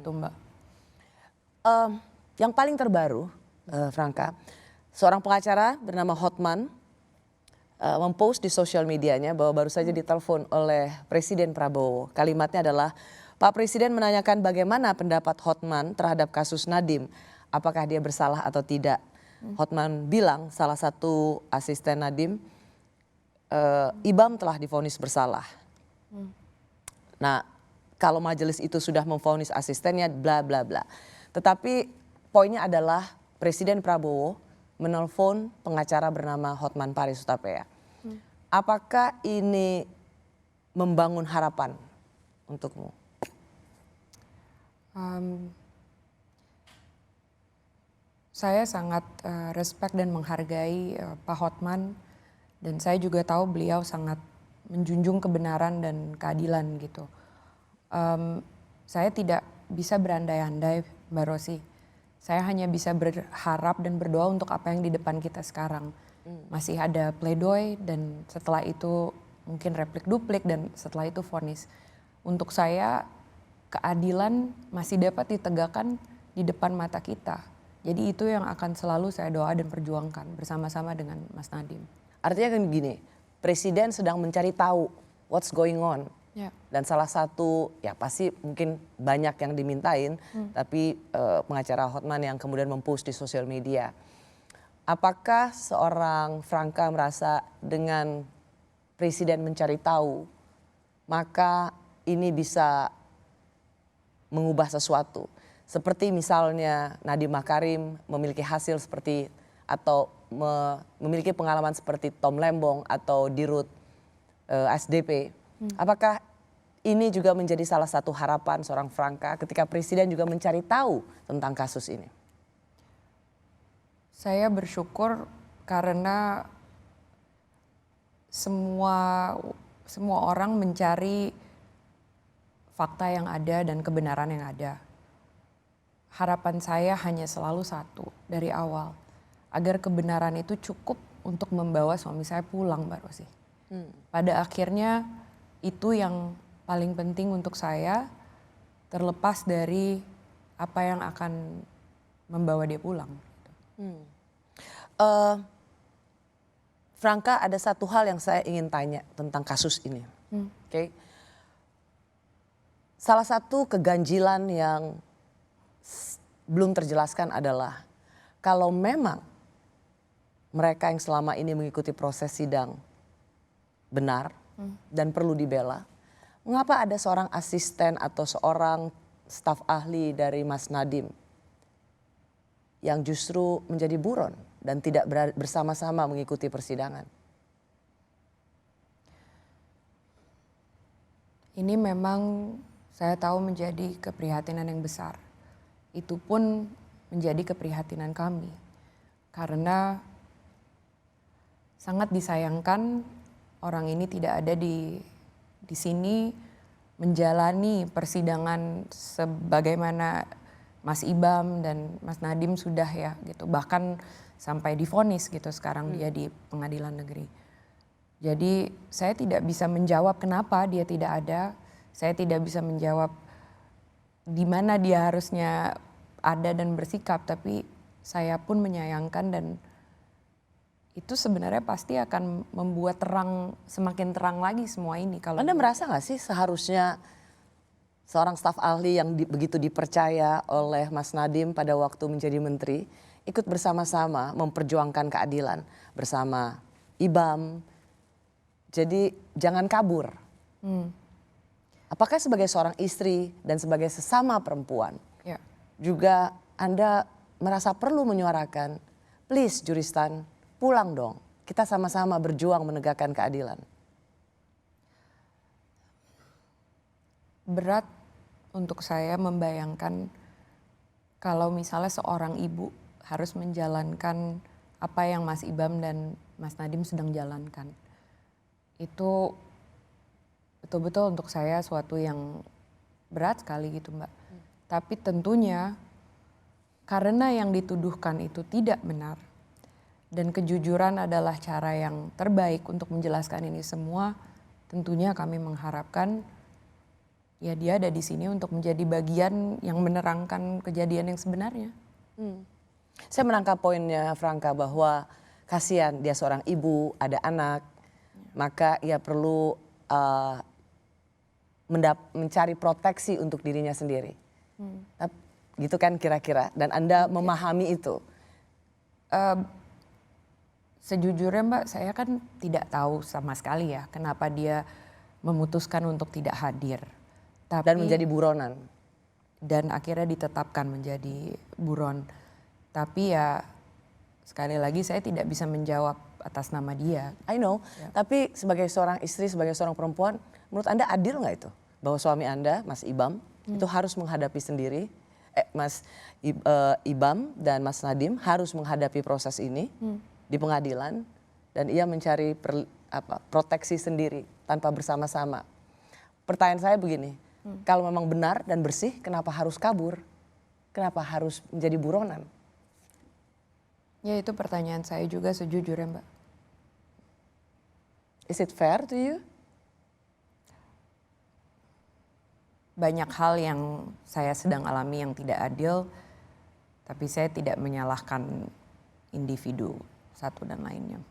gitu Mbak? Yang paling terbaru, Franka, seorang pengacara bernama Hotman mempost di sosial medianya bahwa baru saja ditelepon oleh Presiden Prabowo. Kalimatnya adalah, Pak Presiden menanyakan bagaimana pendapat Hotman terhadap kasus Nadiem, apakah dia bersalah atau tidak. Hotman bilang salah satu asisten Nadiem, Ibam telah divonis bersalah. Nah, kalau majelis itu sudah memvonis asistennya, bla bla bla. Tetapi poinnya adalah Presiden Prabowo menelpon pengacara bernama Hotman Paris Hutapea. Apakah ini membangun harapan untukmu? Saya sangat respect dan menghargai Pak Hotman, dan saya juga tahu beliau sangat menjunjung kebenaran dan keadilan gitu. Saya tidak bisa berandai-andai, Mbak Rosi. Saya hanya bisa berharap dan berdoa untuk apa yang di depan kita sekarang. Masih ada pledoi dan setelah itu mungkin replik duplik dan setelah itu vonis. Untuk saya keadilan masih dapat ditegakkan di depan mata kita. Jadi itu yang akan selalu saya doa dan perjuangkan bersama-sama dengan Mas Nadiem. Artinya kan gini, Presiden sedang mencari tahu what's going on. Ya. Dan salah satu, ya pasti mungkin banyak yang dimintain, tapi pengacara Hotman yang kemudian mempost di sosial media. Apakah seorang Franka merasa dengan Presiden mencari tahu, maka ini bisa mengubah sesuatu? Seperti misalnya Nadiem Makarim memiliki hasil seperti atau memiliki pengalaman seperti Tom Lembong atau Dirut SDP. Apakah ini juga menjadi salah satu harapan seorang Franka ketika Presiden juga mencari tahu tentang kasus ini? Saya bersyukur karena semua orang mencari fakta yang ada dan kebenaran yang ada. Harapan saya hanya selalu satu dari awal, agar kebenaran itu cukup untuk membawa suami saya pulang, Mbak Rosi. Pada akhirnya itu yang paling penting untuk saya, terlepas dari apa yang akan membawa dia pulang. Franka, ada satu hal yang saya ingin tanya tentang kasus ini. Oke. Salah satu keganjilan yang belum terjelaskan adalah kalau memang mereka yang selama ini mengikuti proses sidang benar dan perlu dibela, mengapa ada seorang asisten atau seorang staf ahli dari Mas Nadiem yang justru menjadi buron dan tidak bersama-sama mengikuti persidangan? Ini memang saya tahu menjadi keprihatinan yang besar. Itu pun menjadi keprihatinan kami. Karena sangat disayangkan orang ini tidak ada di sini menjalani persidangan sebagaimana Mas Ibam dan Mas Nadiem sudah ya gitu. Bahkan sampai divonis gitu sekarang dia di pengadilan negeri. Jadi saya tidak bisa menjawab kenapa dia tidak ada. Saya tidak bisa menjawab di mana dia harusnya ada dan bersikap. Tapi saya pun menyayangkan dan itu sebenarnya pasti akan membuat semakin terang lagi semua ini. Kalau Anda merasa nggak sih seharusnya seorang staf ahli yang begitu dipercaya oleh Mas Nadiem pada waktu menjadi menteri ikut bersama-sama memperjuangkan keadilan bersama Ibam? Jadi jangan kabur. Apakah sebagai seorang istri dan sebagai sesama perempuan juga Anda merasa perlu menyuarakan, please Juristan, pulang dong, kita sama-sama berjuang menegakkan keadilan? Berat untuk saya membayangkan kalau misalnya seorang ibu harus menjalankan apa yang Mas Ibam dan Mas Nadiem sedang jalankan. Itu betul-betul untuk saya suatu yang berat sekali gitu Mbak. Tapi tentunya karena yang dituduhkan itu tidak benar dan kejujuran adalah cara yang terbaik untuk menjelaskan ini semua, tentunya kami mengharapkan ya dia ada di sini untuk menjadi bagian yang menerangkan kejadian yang sebenarnya. Saya menangkap poinnya Franka bahwa kasihan dia seorang ibu, ada anak, maka ia perlu mencari proteksi untuk dirinya sendiri. Gitu kan kira-kira, dan Anda memahami itu. Sejujurnya Mbak, saya kan tidak tahu sama sekali ya kenapa dia memutuskan untuk tidak hadir. Dan menjadi buronan. Dan akhirnya ditetapkan menjadi buron. Tapi ya sekali lagi saya tidak bisa menjawab atas nama dia. I know, tapi sebagai seorang istri, sebagai seorang perempuan, menurut Anda adil nggak itu? Bahwa suami Anda, Mas Ibam, itu harus menghadapi sendiri, Ibam dan Mas Nadiem harus menghadapi proses ini di pengadilan, dan ia mencari proteksi sendiri tanpa bersama-sama. Pertanyaan saya begini, kalau memang benar dan bersih, kenapa harus kabur? Kenapa harus menjadi buronan? Ya itu pertanyaan saya juga sejujurnya Mbak. Is it fair to you? Banyak hal yang saya sedang alami yang tidak adil, tapi saya tidak menyalahkan individu satu dan lainnya.